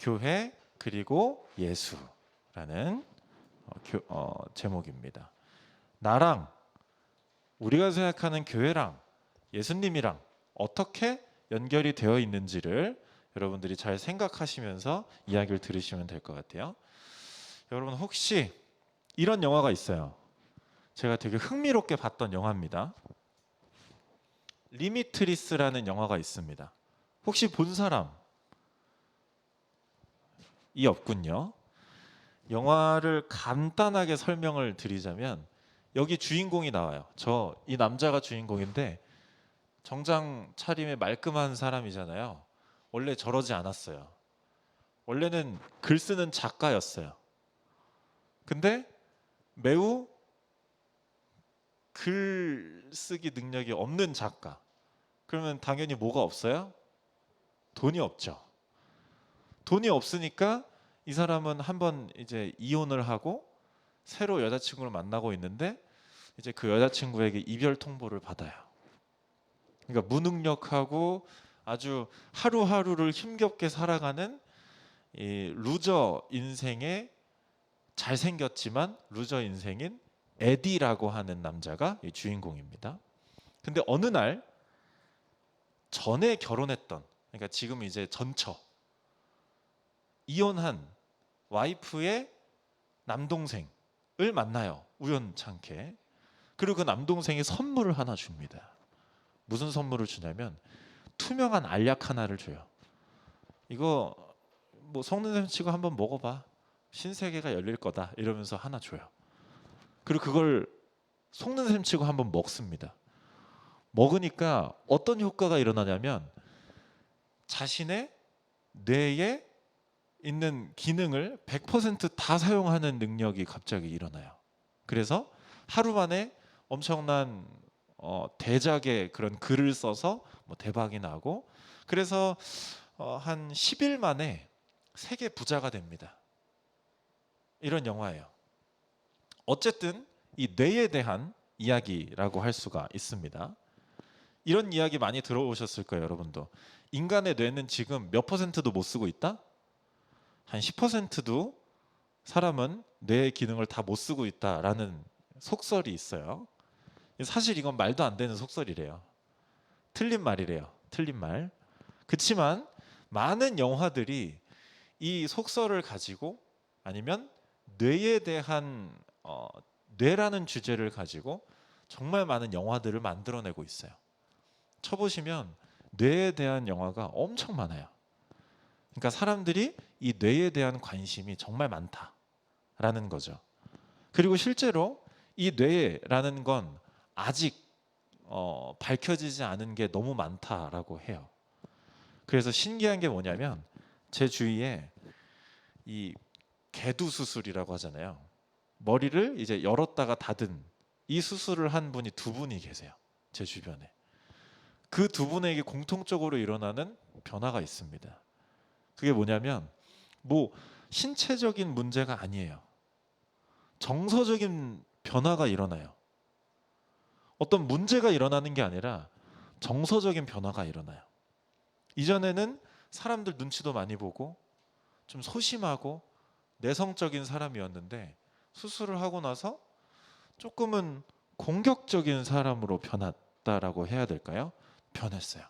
교회 그리고 예수라는 제목입니다. 나랑 우리가 생각하는 교회랑 예수님이랑 어떻게 연결이 되어 있는지를 여러분들이 잘 생각하시면서 이야기를 들으시면 될 것 같아요. 여러분 혹시 이런 영화가 있어요. 제가 되게 흥미롭게 봤던 영화입니다. 리미트리스라는 영화가 있습니다. 혹시 본 사람이 없군요. 영화를 간단하게 설명을 드리자면 여기 주인공이 나와요. 이 남자가 주인공인데 정장 차림에 말끔한 사람이잖아요. 원래 저러지 않았어요. 원래는 글 쓰는 작가였어요. 근데 매우 글쓰기 능력이 없는 작가. 그러면 당연히 뭐가 없어요? 돈이 없죠. 돈이 없으니까 이 사람은 한번 이제 이혼을 하고 새로 여자친구를 만나고 있는데 이제 그 여자친구에게 이별 통보를 받아요. 그러니까 무능력하고 아주 하루하루를 힘겹게 살아가는 이 루저 인생의 잘생겼지만 루저 인생인 에디라고 하는 남자가 이 주인공입니다. 근데 어느 날 전에 결혼했던, 그러니까 지금 이제 전처 이혼한 와이프의 남동생을 만나요. 우연찮게. 그리고 그 남동생이 선물을 하나 줍니다. 무슨 선물을 주냐면 투명한 알약 하나를 줘요. 이거 뭐 속는 셈 치고 한번 먹어봐. 신세계가 열릴 거다. 이러면서 하나 줘요. 그리고 그걸 속는 셈 치고 한번 먹습니다. 먹으니까 어떤 효과가 일어나냐면 자신의 뇌에 있는 기능을 100% 다 사용하는 능력이 갑자기 일어나요. 그래서 하루 만에 엄청난 대작의 그런 글을 써서 뭐 대박이 나고, 그래서 한 10일 만에 세계 부자가 됩니다. 이런 영화예요. 어쨌든 이 뇌에 대한 이야기라고 할 수가 있습니다. 이런 이야기 많이 들어오셨을 거예요, 여러분도. 인간의 뇌는 지금 몇 퍼센트도 못 쓰고 있다? 한 10%도 사람은 뇌의 기능을 다 못 쓰고 있다라는 속설이 있어요. 사실 이건 말도 안 되는 속설이래요. 틀린 말이래요. 틀린 말. 그렇지만 많은 영화들이 이 속설을 가지고 아니면 뇌에 대한 뇌라는 주제를 가지고 정말 많은 영화들을 만들어내고 있어요. 쳐보시면 뇌에 대한 영화가 엄청 많아요. 그러니까 사람들이 이 뇌에 대한 관심이 정말 많다라는 거죠. 그리고 실제로 이 뇌라는 건 아직 밝혀지지 않은 게 너무 많다라고 해요. 그래서 신기한 게 뭐냐면 제 주위에 이 개두 수술이라고 하잖아요. 머리를 이제 열었다가 닫은 이 수술을 한 분이 두 분이 계세요. 제 주변에. 그 두 분에게 공통적으로 일어나는 변화가 있습니다. 그게 뭐냐면 뭐 신체적인 문제가 아니에요. 정서적인 변화가 일어나요. 어떤 문제가 일어나는 게 아니라 정서적인 변화가 일어나요. 이전에는 사람들 눈치도 많이 보고 좀 소심하고 내성적인 사람이었는데 수술을 하고 나서 조금은 공격적인 사람으로 변했다라고 해야 될까요? 변했어요.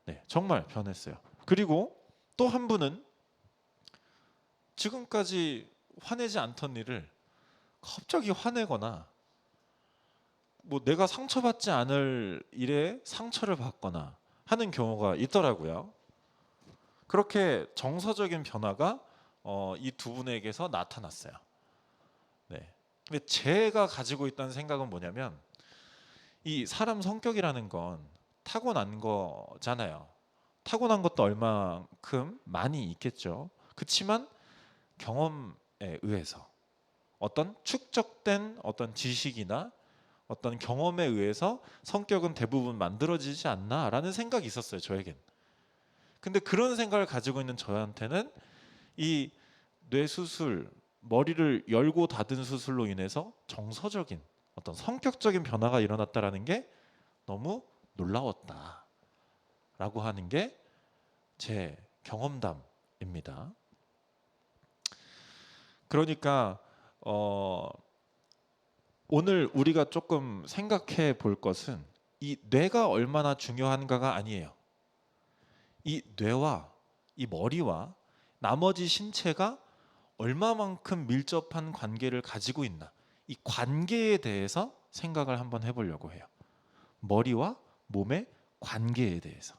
네, 정말 변했어요. 그리고 또 한 분은 지금까지 화내지 않던 일을 갑자기 화내거나 뭐 내가 상처받지 않을 일에 상처를 받거나 하는 경우가 있더라고요. 그렇게 정서적인 변화가 이 두 분에게서 나타났어요. 네. 근데 제가 가지고 있다는 생각은 뭐냐면 이 사람 성격이라는 건 타고난 거잖아요. 타고난 것도 얼만큼 많이 있겠죠. 그렇지만 경험에 의해서 어떤 축적된 어떤 지식이나 어떤 경험에 의해서 성격은 대부분 만들어지지 않나라는 생각이 있었어요, 저에겐. 근데 그런 생각을 가지고 있는 저한테는 이 뇌수술, 머리를 열고 닫은 수술로 인해서 정서적인 어떤 성격적인 변화가 일어났다라는 게 너무 놀라웠다라고 하는 게 제 경험담입니다. 것입니다. 그러니까 오늘 우리가 조금 생각해 볼 것은 이 뇌가 얼마나 중요한가가 아니에요. 이 뇌와 이 머리와 나머지 신체가 얼마만큼 밀접한 관계를 가지고 있나, 이 관계에 대해서 생각을 한번 해보려고 해요. 머리와 몸의 관계에 대해서.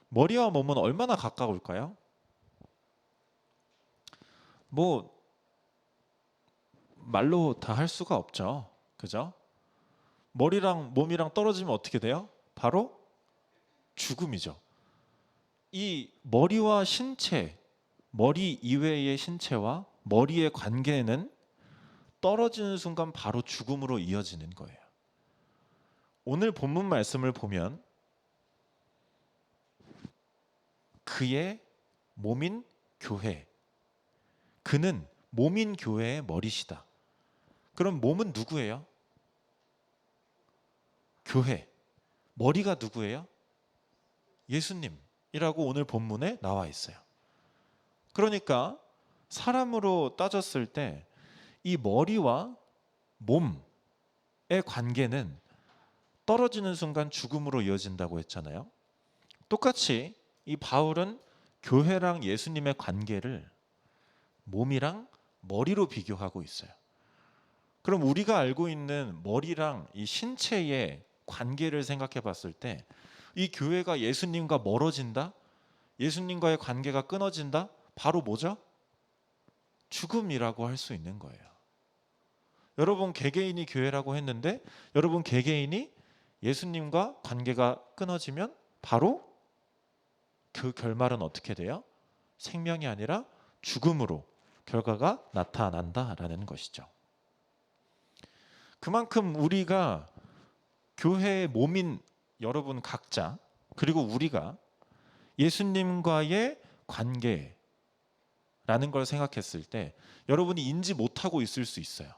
머리와 몸은 얼마나 가까울까요? 뭐 말로 다 할 수가 없죠. 그죠? 머리랑 몸이랑 떨어지면 어떻게 돼요? 바로 죽음이죠. 이 머리와 신체, 머리 이외의 신체와 머리의 관계는 떨어지는 순간 바로 죽음으로 이어지는 거예요. 오늘 본문 말씀을 보면 그의 몸인 교회, 그는 몸인 교회의 머리시다. 그럼 몸은 누구예요? 교회. 머리가 누구예요? 예수님이라고 오늘 본문에 나와 있어요. 그러니까 사람으로 따졌을 때 이 머리와 몸의 관계는 떨어지는 순간 죽음으로 이어진다고 했잖아요. 똑같이 이 바울은 교회랑 예수님의 관계를 몸이랑 머리로 비교하고 있어요. 그럼 우리가 알고 있는 머리랑 이 신체의 관계를 생각해 봤을 때 이 교회가 예수님과 멀어진다? 예수님과의 관계가 끊어진다? 바로 뭐죠? 죽음이라고 할 수 있는 거예요. 여러분 개개인이 교회라고 했는데 여러분 개개인이 예수님과 관계가 끊어지면 바로 그 결말은 어떻게 돼요? 생명이 아니라 죽음으로 결과가 나타난다라는 것이죠. 그만큼 우리가 교회의 몸인 여러분 각자, 그리고 우리가 예수님과의 관계라는 걸 생각했을 때 여러분이 인지 못하고 있을 수 있어요.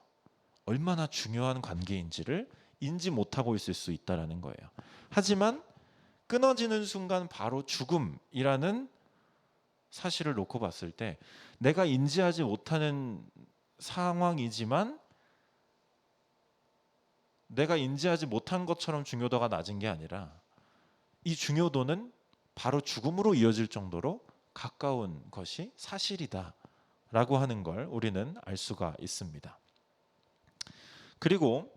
얼마나 중요한 관계인지를 인지 못하고 있을 수 있다는 거예요. 하지만 끊어지는 순간 바로 죽음이라는 사실을 놓고 봤을 때 내가 인지하지 못하는 상황이지만 내가 인지하지 못한 것처럼 중요도가 낮은 게 아니라 이 중요도는 바로 죽음으로 이어질 정도로 가까운 것이 사실이다라고 하는 걸 우리는 알 수가 있습니다. 그리고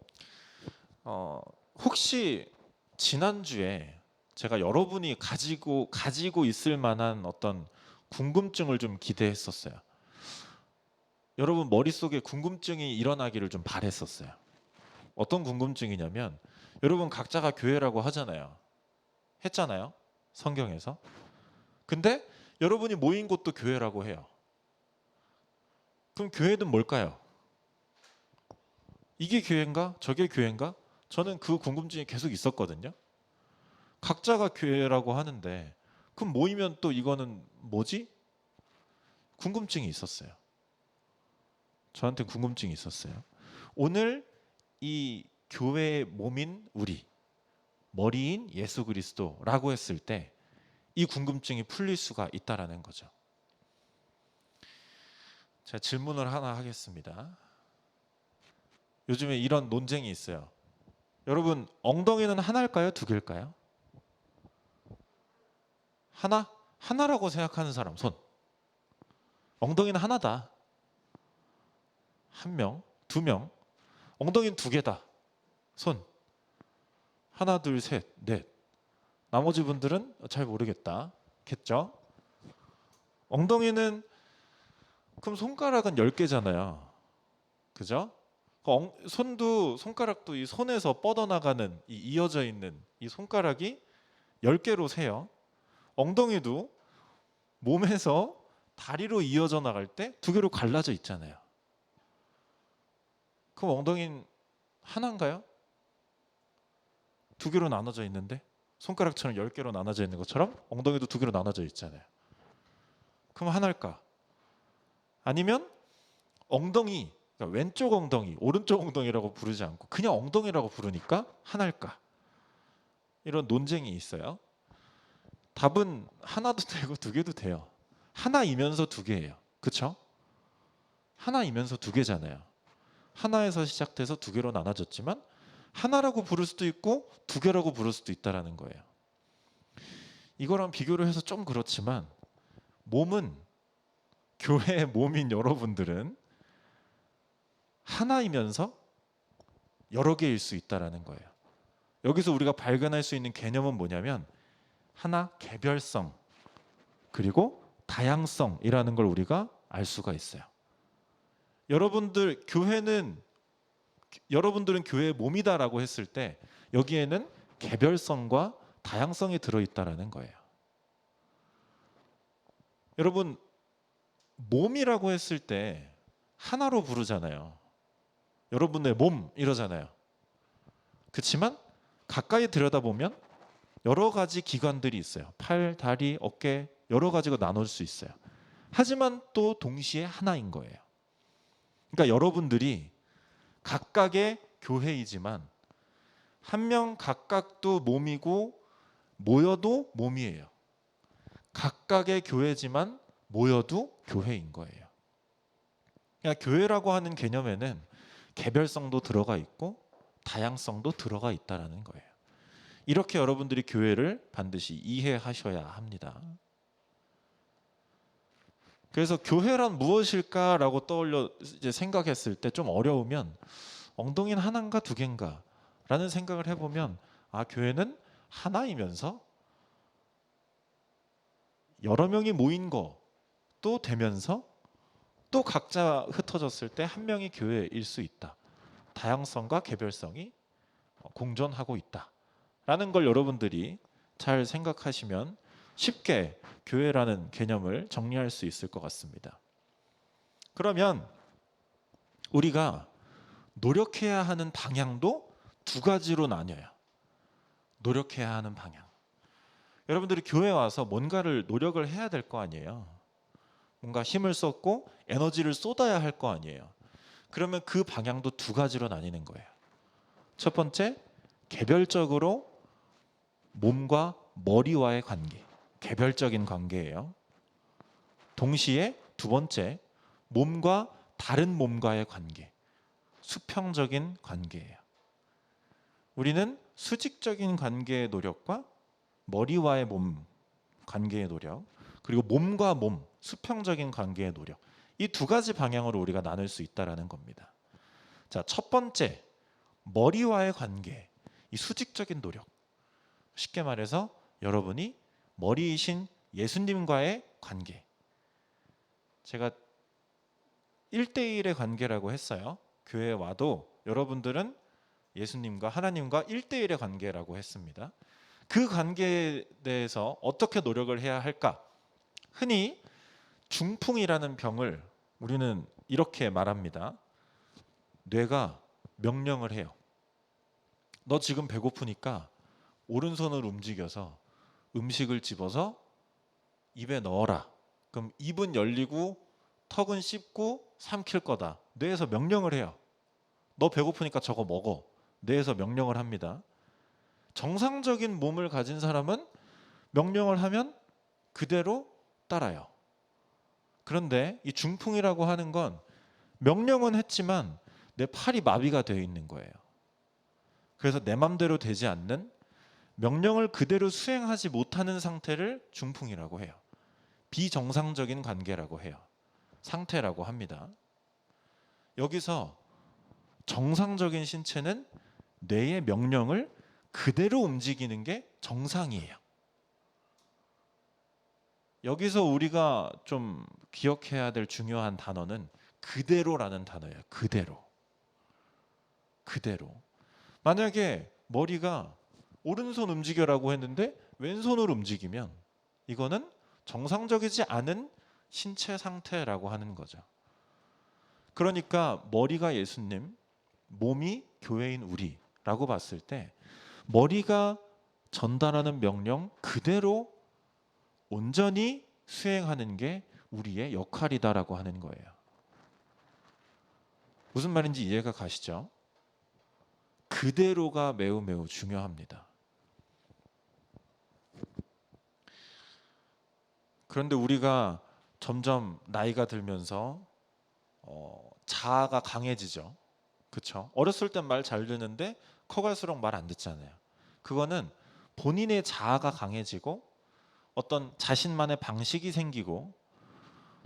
혹시 지난주에 제가 여러분이 가지고 있을 만한 어떤 궁금증을 좀 기대했었어요. 여러분 머릿속에 궁금증이 일어나기를 좀 바랬었어요. 어떤 궁금증이냐면 여러분 각자가 교회라고 하잖아요. 했잖아요. 성경에서. 근데 여러분이 모인 곳도 교회라고 해요. 그럼 교회는 뭘까요? 이게 교회인가? 저게 교회인가? 저는 그 궁금증이 계속 있었거든요. 각자가 교회라고 하는데 그럼 모이면 또 이거는 뭐지? 궁금증이 있었어요. 저한테 궁금증이 있었어요. 오늘 이 교회의 몸인 우리, 머리인 예수 그리스도라고 했을 때 이 궁금증이 풀릴 수가 있다라는 거죠. 제가 질문을 하나 하겠습니다. 요즘에 이런 논쟁이 있어요. 여러분 엉덩이는 하나일까요? 두 개일까요? 하나? 하나라고 생각하는 사람 손. 엉덩이는 하나다. 한 명, 두 명. 엉덩이는 두 개다. 손. 하나, 둘, 셋, 넷. 나머지 분들은 잘 모르겠다. 겠죠? 엉덩이는 그럼 손가락은 10개잖아요. 그죠? 손가락도 이 손에서 뻗어나가는 이 이어져 있는 이 손가락이 10개로 세요. 엉덩이도 몸에서 다리로 이어져 나갈 때 두 개로 갈라져 있잖아요. 그럼 엉덩이는 하나인가요? 두 개로 나눠져 있는데 손가락처럼 10개로 나눠져 있는 것처럼 엉덩이도 두 개로 나눠져 있잖아요. 그럼 하나일까? 아니면 엉덩이, 그러니까 왼쪽 엉덩이, 오른쪽 엉덩이라고 부르지 않고 그냥 엉덩이라고 부르니까 하나일까? 이런 논쟁이 있어요. 답은 하나도 되고 두 개도 돼요. 하나이면서 두 개예요. 그렇죠? 하나이면서 두 개잖아요. 하나에서 시작돼서 두 개로 나눠졌지만 하나라고 부를 수도 있고 두 개라고 부를 수도 있다라는 거예요. 이거랑 비교를 해서 좀 그렇지만 몸은, 교회의 몸인 여러분들은 하나이면서 여러 개일 수 있다라는 거예요. 여기서 우리가 발견할 수 있는 개념은 뭐냐면 하나, 개별성, 그리고 다양성이라는 걸 우리가 알 수가 있어요. 여러분들은 교회의 몸이다라고 했을 때 여기에는 개별성과 다양성이 들어있다라는 거예요. 여러분, 몸이라고 했을 때 하나로 부르잖아요. 여러분의 몸 이러잖아요. 그렇지만 가까이 들여다보면 여러 가지 기관들이 있어요. 팔, 다리, 어깨 여러 가지가 나눌 수 있어요. 하지만 또 동시에 하나인 거예요. 그러니까 여러분들이 각각의 교회이지만 한 명 각각도 몸이고 모여도 몸이에요. 각각의 교회지만 모여도 교회인 거예요. 그러니까 교회라고 하는 개념에는 개별성도 들어가 있고 다양성도 들어가 있다라는 거예요. 이렇게 여러분들이 교회를 반드시 이해하셔야 합니다. 그래서 교회란 무엇일까라고 떠올려 이제 생각했을 때 좀 어려우면 엉덩이는 하나인가 두 개인가 라는 생각을 해보면 교회는 하나이면서 여러 명이 모인 것도 되면서 또 각자 흩어졌을 때 한 명이 교회일 수 있다. 다양성과 개별성이 공존하고 있다라는 걸 여러분들이 잘 생각하시면 쉽게 교회라는 개념을 정리할 수 있을 것 같습니다. 그러면 우리가 노력해야 하는 방향도 두 가지로 나뉘어요. 노력해야 하는 방향. 여러분들이 교회 와서 뭔가를 노력을 해야 될 거 아니에요. 뭔가 힘을 쏟고 에너지를 쏟아야 할 거 아니에요. 그러면 그 방향도 두 가지로 나뉘는 거예요. 첫 번째, 개별적으로 몸과 머리와의 관계. 개별적인 관계예요. 동시에 두 번째, 몸과 다른 몸과의 관계. 수평적인 관계예요. 우리는 수직적인 관계의 노력과 머리와의 몸 관계의 노력, 그리고 몸과 몸 수평적인 관계의 노력, 이 두 가지 방향으로 우리가 나눌 수 있다라는 겁니다. 자, 첫 번째, 머리와의 관계, 이 수직적인 노력. 쉽게 말해서 여러분이 머리이신 예수님과의 관계. 제가 1대1의 관계라고 했어요. 교회에 와도 여러분들은 예수님과 하나님과 1대1의 관계라고 했습니다. 그 관계에 대해서 어떻게 노력을 해야 할까? 흔히 중풍이라는 병을 우리는 이렇게 말합니다. 뇌가 명령을 해요. 너 지금 배고프니까 오른손을 움직여서 음식을 집어서 입에 넣어라. 그럼 입은 열리고 턱은 씹고 삼킬 거다. 뇌에서 명령을 해요. 너 배고프니까 저거 먹어. 뇌에서 명령을 합니다. 정상적인 몸을 가진 사람은 명령을 하면 그대로 따라요. 그런데 이 중풍이라고 하는 건 명령은 했지만 내 팔이 마비가 되어 있는 거예요. 그래서 내 맘대로 되지 않는, 명령을 그대로 수행하지 못하는 상태를 중풍이라고 해요. 비정상적인 관계라고 해요. 상태라고 합니다. 여기서 정상적인 신체는 뇌의 명령을 그대로 움직이는 게 정상이에요. 여기서 우리가 좀 기억해야 될 중요한 단어는 그대로라는 단어예요. 그대로. 그대로. 만약에 머리가 오른손 움직여라고 했는데 왼손으로 움직이면 이거는 정상적이지 않은 신체 상태라고 하는 거죠. 그러니까 머리가 예수님, 몸이 교회인 우리라고 봤을 때 머리가 전달하는 명령 그대로 온전히 수행하는 게 우리의 역할이다라고 하는 거예요. 무슨 말인지 이해가 가시죠? 그대로가 매우 매우 중요합니다. 그런데 우리가 점점 나이가 들면서 자아가 강해지죠. 그렇죠? 어렸을 땐 말 잘 듣는데 커갈수록 말 안 듣잖아요. 그거는 본인의 자아가 강해지고 어떤 자신만의 방식이 생기고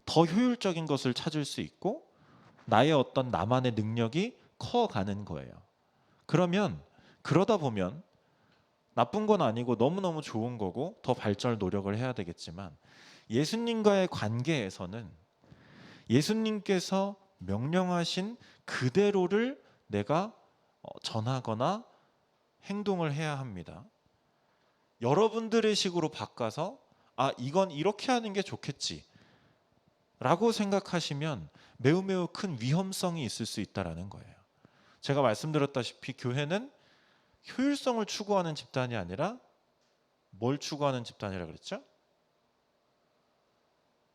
더 효율적인 것을 찾을 수 있고 나의 어떤 나만의 능력이 커가는 거예요. 그러면 그러다 보면 나쁜 건 아니고 너무너무 좋은 거고 더 발전을 노력을 해야 되겠지만 예수님과의 관계에서는 예수님께서 명령하신 그대로를 내가 전하거나 행동을 해야 합니다. 여러분들의 식으로 바꿔서 이건 이렇게 하는 게 좋겠지 라고 생각하시면 매우 매우 큰 위험성이 있을 수 있다는 거예요. 제가 말씀드렸다시피 교회는 효율성을 추구하는 집단이 아니라 뭘 추구하는 집단이라고 그랬죠?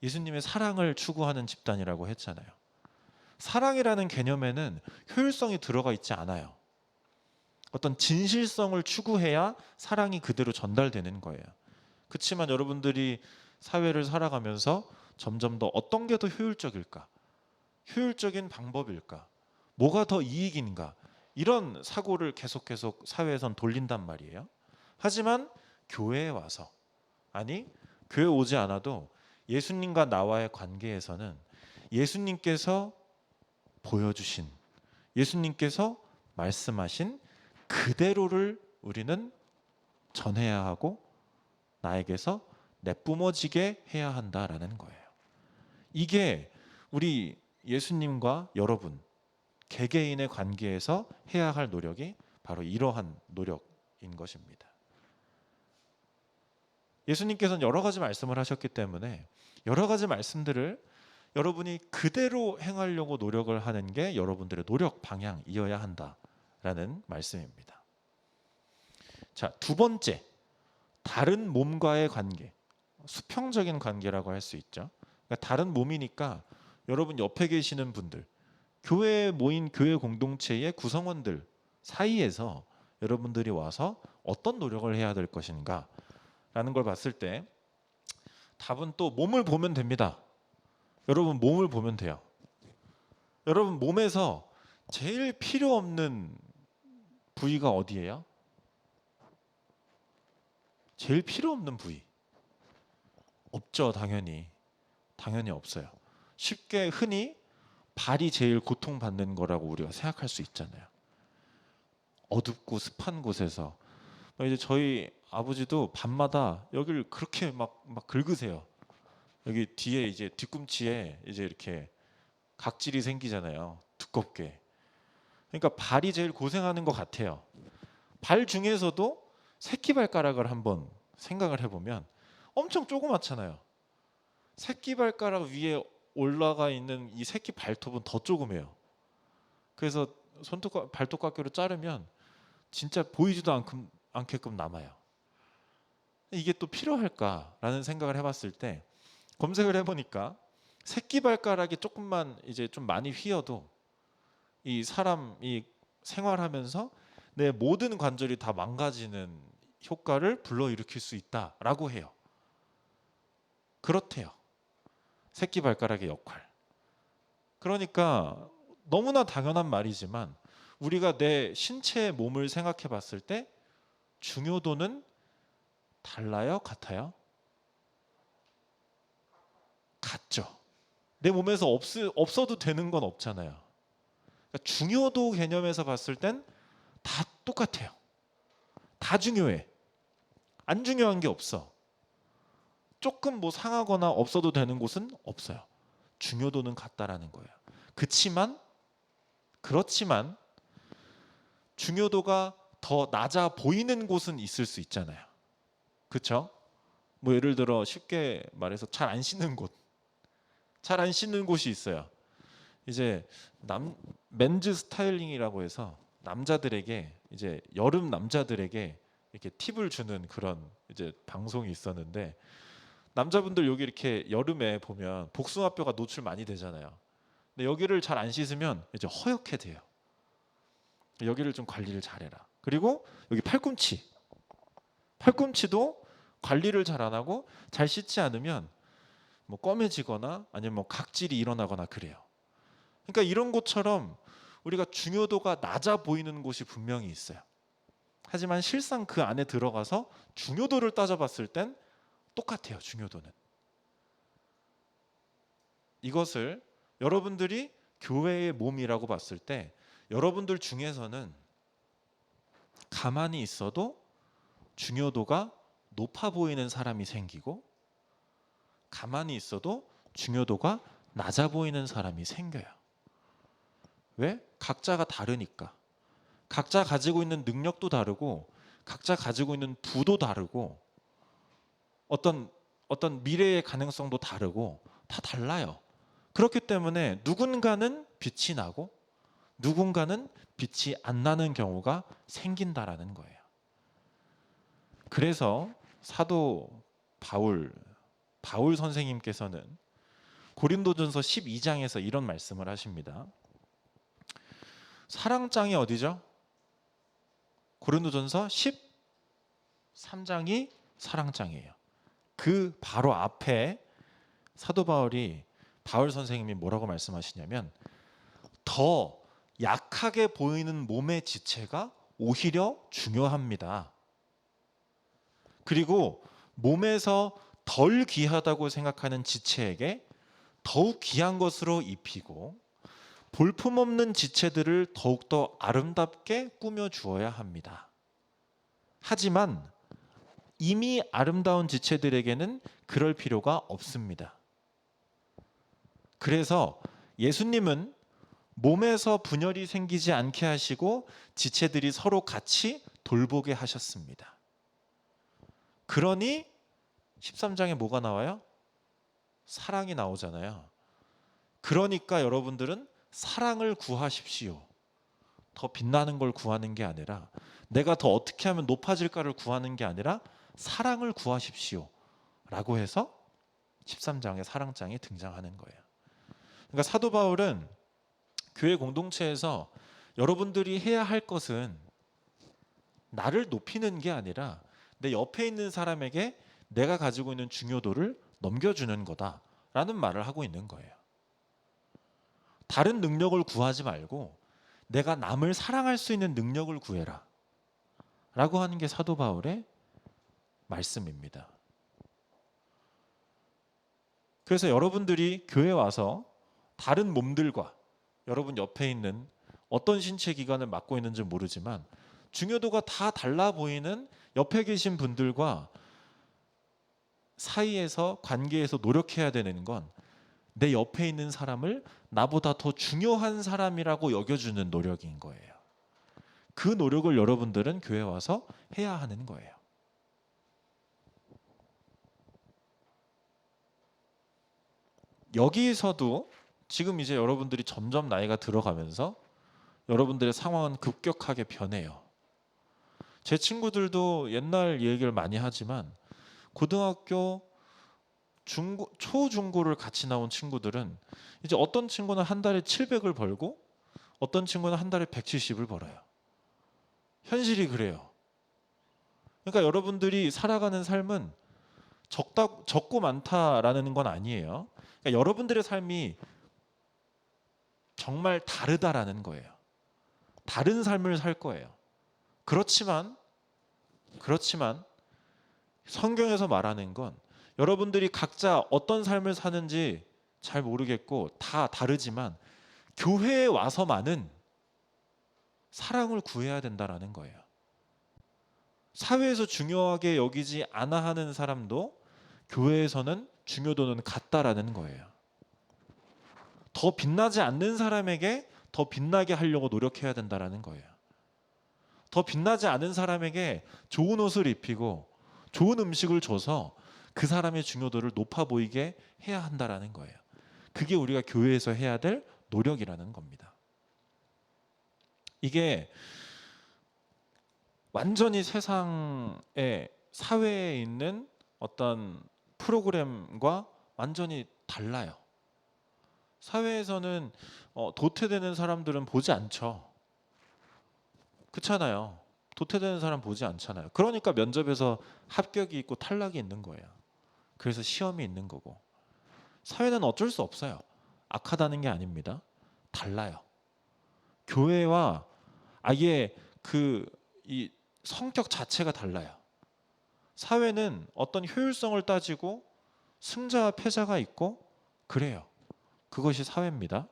예수님의 사랑을 추구하는 집단이라고 했잖아요. 사랑이라는 개념에는 효율성이 들어가 있지 않아요. 어떤 진실성을 추구해야 사랑이 그대로 전달되는 거예요. 그렇지만 여러분들이 사회를 살아가면서 점점 더 어떤 게 더 효율적일까? 효율적인 방법일까? 뭐가 더 이익인가? 이런 사고를 계속 사회에선 돌린단 말이에요. 하지만 교회에 와서 교회 오지 않아도 예수님과 나와의 관계에서는 예수님께서 보여주신 예수님께서 말씀하신 그대로를 우리는 전해야 하고 나에게서 내뿜어지게 해야 한다라는 거예요. 이게 우리 예수님과 여러분 개개인의 관계에서 해야 할 노력이 바로 이러한 노력인 것입니다. 예수님께서는 여러 가지 말씀을 하셨기 때문에 여러 가지 말씀들을 여러분이 그대로 행하려고 노력을 하는 게 여러분들의 노력 방향이어야 한다라는 말씀입니다. 자, 두 번째, 다른 몸과의 관계, 수평적인 관계라고 할 수 있죠. 그러니까 다른 몸이니까 여러분 옆에 계시는 분들, 교회에 모인 교회 공동체의 구성원들 사이에서 여러분들이 와서 어떤 노력을 해야 될 것인가 라는 걸 봤을 때 답은 또 몸을 보면 됩니다. 여러분 몸을 보면 돼요. 여러분 몸에서 제일 필요 없는 부위가 어디예요? 제일 필요 없는 부위 없죠. 당연히 없어요. 쉽게 흔히 발이 제일 고통받는 거라고 우리가 생각할 수 있잖아요. 어둡고 습한 곳에서 이제 저희 아버지도 밤마다 여기를 그렇게 막 긁으세요. 여기 뒤에 이제 뒤꿈치에 이제 이렇게 각질이 생기잖아요. 두껍게. 그러니까 발이 제일 고생하는 것 같아요. 발 중에서도 새끼발가락을 한번 생각을 해보면 엄청 조그맣잖아요. 새끼발가락 위에 올라가 있는 이 새끼 발톱은 더 조그매요. 그래서 발톱깎이로 자르면 진짜 보이지도 않게끔 남아요. 이게 또 필요할까라는 생각을 해봤을 때 검색을 해보니까 새끼발가락이 조금만 이제 좀 많이 휘어도 이 사람이 생활하면서 내 모든 관절이 다 망가지는 효과를 불러일으킬 수 있다라고 해요. 그렇대요. 새끼발가락의 역할. 그러니까 너무나 당연한 말이지만 우리가 내 신체의 몸을 생각해 봤을 때 중요도는 달라요? 같아요? 같죠. 내 몸에서 없어도 되는 건 없잖아요. 그러니까 중요도 개념에서 봤을 땐 다 똑같아요. 다 중요해. 안 중요한 게 없어. 조금 뭐 상하거나 없어도 되는 곳은 없어요. 중요도는 같다라는 거예요. 그렇지만 중요도가 더 낮아 보이는 곳은 있을 수 있잖아요. 그렇죠? 뭐 예를 들어 쉽게 말해서 잘 안 씻는 곳이 있어요. 이제 맨즈 스타일링이라고 해서 남자들에게 이제 여름 남자들에게 이렇게 팁을 주는 그런 이제 방송이 있었는데 남자분들 여기 이렇게 여름에 보면 복숭아뼈가 노출 많이 되잖아요. 근데 여기를 잘 안 씻으면 이제 허옇게 돼요. 여기를 좀 관리를 잘해라. 그리고 여기 팔꿈치도 관리를 잘 안 하고 잘 씻지 않으면 뭐 검해지거나 아니면 뭐 각질이 일어나거나 그래요. 그러니까 이런 것처럼 우리가 중요도가 낮아 보이는 곳이 분명히 있어요. 하지만 실상 그 안에 들어가서 중요도를 따져봤을 땐 똑같아요. 중요도는. 이것을 여러분들이 교회의 몸이라고 봤을 때 여러분들 중에서는 가만히 있어도 중요도가 높아 보이는 사람이 생기고 가만히 있어도 중요도가 낮아 보이는 사람이 생겨요. 왜? 각자가 다르니까. 각자 가지고 있는 능력도 다르고 각자 가지고 있는 부도 다르고 어떤 미래의 가능성도 다르고 다 달라요. 그렇기 때문에 누군가는 빛이 나고 누군가는 빛이 안 나는 경우가 생긴다라는 거예요. 그래서 사도 바울 선생님께서는 고린도전서 12장에서 이런 말씀을 하십니다. 사랑장이 어디죠? 고린도전서 13장이 사랑장이에요. 그 바로 앞에 사도 바울 선생님이 뭐라고 말씀하시냐면 더 약하게 보이는 몸의 지체가 오히려 중요합니다. 그리고 몸에서 덜 귀하다고 생각하는 지체에게 더욱 귀한 것으로 입히고 볼품없는 지체들을 더욱더 아름답게 꾸며 주어야 합니다. 하지만 이미 아름다운 지체들에게는 그럴 필요가 없습니다. 그래서 예수님은 몸에서 분열이 생기지 않게 하시고 지체들이 서로 같이 돌보게 하셨습니다. 그러니 13장에 뭐가 나와요? 사랑이 나오잖아요. 그러니까 여러분들은 사랑을 구하십시오. 더 빛나는 걸 구하는 게 아니라 내가 더 어떻게 하면 높아질까를 구하는 게 아니라 사랑을 구하십시오 라고 해서 13장에 사랑장이 등장하는 거예요. 그러니까 사도 바울은 교회 공동체에서 여러분들이 해야 할 것은 나를 높이는 게 아니라 내 옆에 있는 사람에게 내가 가지고 있는 중요도를 넘겨주는 거다라는 말을 하고 있는 거예요. 다른 능력을 구하지 말고 내가 남을 사랑할 수 있는 능력을 구해라 라고 하는 게 사도 바울의 말씀입니다. 그래서 여러분들이 교회 와서 다른 몸들과 여러분 옆에 있는 어떤 신체 기관을 맡고 있는지 모르지만 중요도가 다 달라 보이는 옆에 계신 분들과 사이에서 관계에서 노력해야 되는 건 내 옆에 있는 사람을 나보다 더 중요한 사람이라고 여겨주는 노력인 거예요. 그 노력을 여러분들은 교회 와서 해야 하는 거예요. 여기서도 지금 이제 여러분들이 점점 나이가 들어가면서 여러분들의 상황은 급격하게 변해요. 제 친구들도 옛날 얘기를 많이 하지만 고등학교 초중고를 같이 나온 친구들은 이제 어떤 친구는 한 달에 700을 벌고 어떤 친구는 한 달에 170을 벌어요. 현실이 그래요. 그러니까 여러분들이 살아가는 삶은 적고 많다라는 건 아니에요. 그러니까 여러분들의 삶이 정말 다르다라는 거예요. 다른 삶을 살 거예요. 그렇지만 성경에서 말하는 건 여러분들이 각자 어떤 삶을 사는지 잘 모르겠고 다 다르지만 교회에 와서만은 사랑을 구해야 된다라는 거예요. 사회에서 중요하게 여기지 않아 하는 사람도 교회에서는 중요도는 같다라는 거예요. 더 빛나지 않는 사람에게 더 빛나게 하려고 노력해야 된다라는 거예요. 더 빛나지 않은 사람에게 좋은 옷을 입히고 좋은 음식을 줘서 그 사람의 중요도를 높아 보이게 해야 한다라는 거예요. 그게 우리가 교회에서 해야 될 노력이라는 겁니다. 이게 완전히 세상에 사회에 있는 어떤 프로그램과 완전히 달라요. 사회에서는 도태되는 사람들은 보지 않죠. 그렇잖아요. 도태되는 사람 보지 않잖아요. 그러니까 면접에서 합격이 있고 탈락이 있는 거예요. 그래서 시험이 있는 거고. 사회는 어쩔 수 없어요. 악하다는 게 아닙니다. 달라요. 교회와 아예 이 성격 자체가 달라요. 사회는 어떤 효율성을 따지고 승자와 패자가 있고 그래요. 그것이 사회입니다.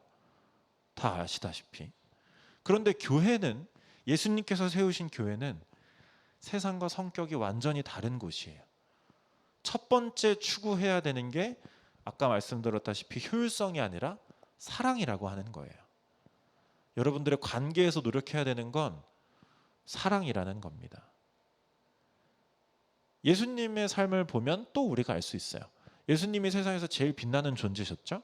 다 아시다시피. 그런데 교회는, 예수님께서 세우신 교회는 세상과 성격이 완전히 다른 곳이에요. 첫 번째 추구해야 되는 게 아까 말씀드렸다시피 효율성이 아니라 사랑이라고 하는 거예요. 여러분들의 관계에서 노력해야 되는 건 사랑이라는 겁니다. 예수님의 삶을 보면 또 우리가 알 수 있어요. 예수님이 세상에서 제일 빛나는 존재셨죠?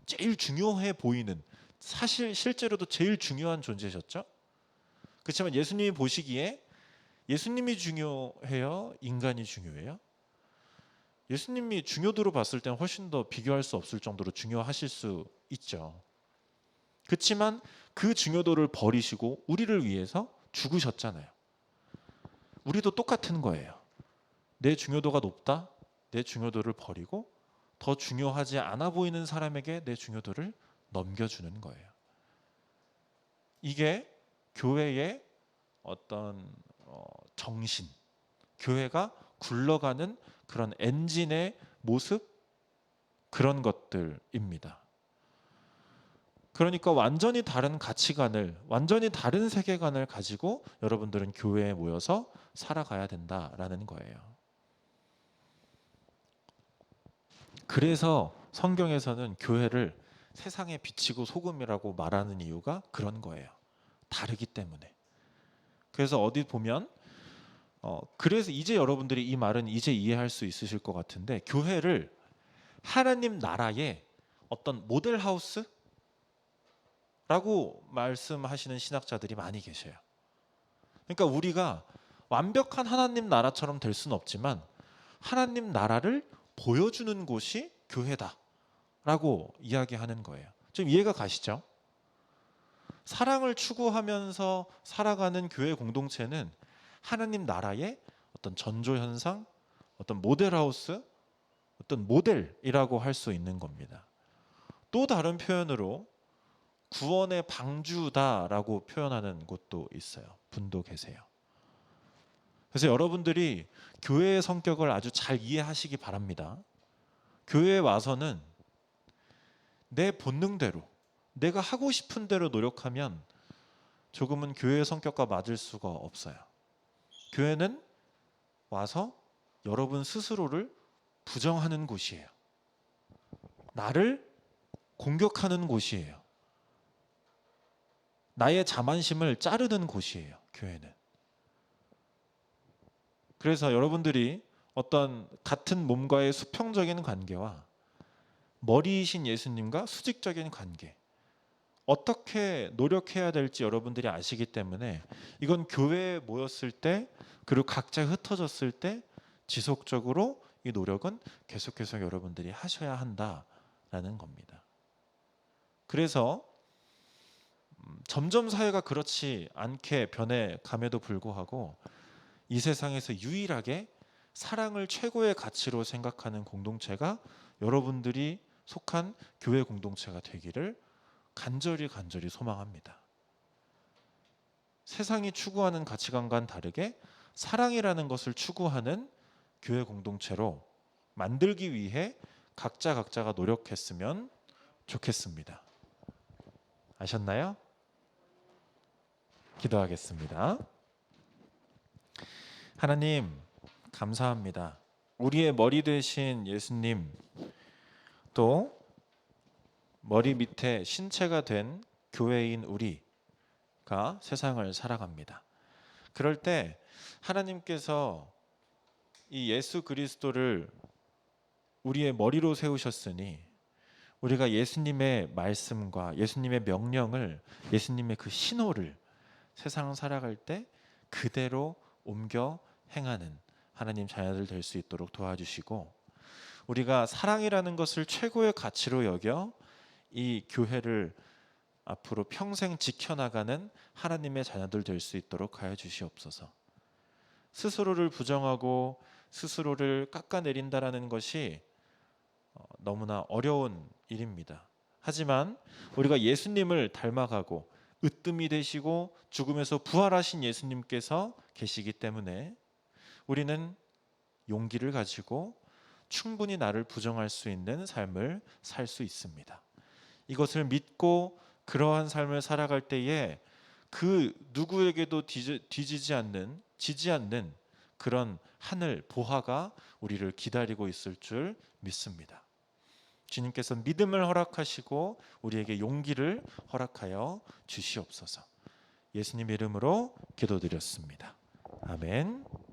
제일 중요해 보이는, 사실 실제로도 제일 중요한 존재셨죠? 그렇지만 예수님이 보시기에 예수님이 중요해요? 인간이 중요해요? 예수님이 중요도로 봤을 때는 훨씬 더 비교할 수 없을 정도로 중요하실 수 있죠. 그렇지만 그 중요도를 버리시고 우리를 위해서 죽으셨잖아요. 우리도 똑같은 거예요. 내 중요도가 높다? 내 중요도를 버리고 더 중요하지 않아 보이는 사람에게 내 중요도를 넘겨주는 거예요. 이게 교회의 어떤 정신, 교회가 굴러가는 그런 엔진의 모습, 그런 것들입니다. 그러니까 완전히 다른 가치관을, 완전히 다른 세계관을 가지고 여러분들은 교회에 모여서 살아가야 된다라는 거예요. 그래서 성경에서는 교회를 세상의 빛이고 소금이라고 말하는 이유가 그런 거예요. 다르기 때문에. 그래서 어디 보면 그래서 이제 여러분들이 이 말은 이제 이해할 수 있으실 것 같은데, 교회를 하나님 나라의 어떤 모델하우스? 라고 말씀하시는 신학자들이 많이 계셔요. 그러니까 우리가 완벽한 하나님 나라처럼 될 수는 없지만 하나님 나라를 보여주는 곳이 교회다라고 이야기하는 거예요. 좀 이해가 가시죠? 사랑을 추구하면서 살아가는 교회 공동체는 하나님 나라의 어떤 전조현상, 어떤 모델하우스, 어떤 모델이라고 할 수 있는 겁니다. 또 다른 표현으로 구원의 방주다라고 표현하는 곳도 있어요. 분도 계세요. 그래서 여러분들이 교회의 성격을 아주 잘 이해하시기 바랍니다. 교회에 와서는 내 본능대로, 내가 하고 싶은 대로 노력하면 조금은 교회의 성격과 맞을 수가 없어요. 교회는 와서 여러분 스스로를 부정하는 곳이에요. 나를 공격하는 곳이에요. 나의 자만심을 자르는 곳이에요. 교회는. 그래서 여러분들이 어떤 같은 몸과의 수평적인 관계와 머리이신 예수님과 수직적인 관계, 어떻게 노력해야 될지 여러분들이 아시기 때문에 이건 교회에 모였을 때, 그리고 각자 흩어졌을 때 지속적으로 이 노력은 계속해서 여러분들이 하셔야 한다라는 겁니다. 그래서 점점 사회가 그렇지 않게 변해감에도 불구하고 이 세상에서 유일하게 사랑을 최고의 가치로 생각하는 공동체가 여러분들이 속한 교회 공동체가 되기를 간절히 소망합니다. 세상이 추구하는 가치관과는 다르게 사랑이라는 것을 추구하는 교회 공동체로 만들기 위해 각자가 노력했으면 좋겠습니다. 아셨나요? 기도하겠습니다. 하나님, 감사합니다. 우리의 머리 되신 예수님, 또 머리 밑에 신체가 된 교회인 우리가 세상을 살아갑니다. 그럴 때 하나님께서 이 예수 그리스도를 우리의 머리로 세우셨으니 우리가 예수님의 말씀과 예수님의 명령을, 예수님의 그 신호를 세상 살아갈 때 그대로 옮겨 행하는 하나님 자녀들 될 수 있도록 도와주시고, 우리가 사랑이라는 것을 최고의 가치로 여겨 이 교회를 앞으로 평생 지켜나가는 하나님의 자녀들 될 수 있도록 하여 주시옵소서. 스스로를 부정하고 스스로를 깎아내린다라는 것이 너무나 어려운 일입니다. 하지만 우리가 예수님을 닮아가고 으뜸이 되시고 죽음에서 부활하신 예수님께서 계시기 때문에 우리는 용기를 가지고 충분히 나를 부정할 수 있는 삶을 살 수 있습니다. 이것을 믿고 그러한 삶을 살아갈 때에 그 누구에게도 지지 않는 그런 하늘 보화가 우리를 기다리고 있을 줄 믿습니다. 주님께서 믿음을 허락하시고 우리에게 용기를 허락하여 주시옵소서. 예수님 이름으로 기도드렸습니다. 아멘.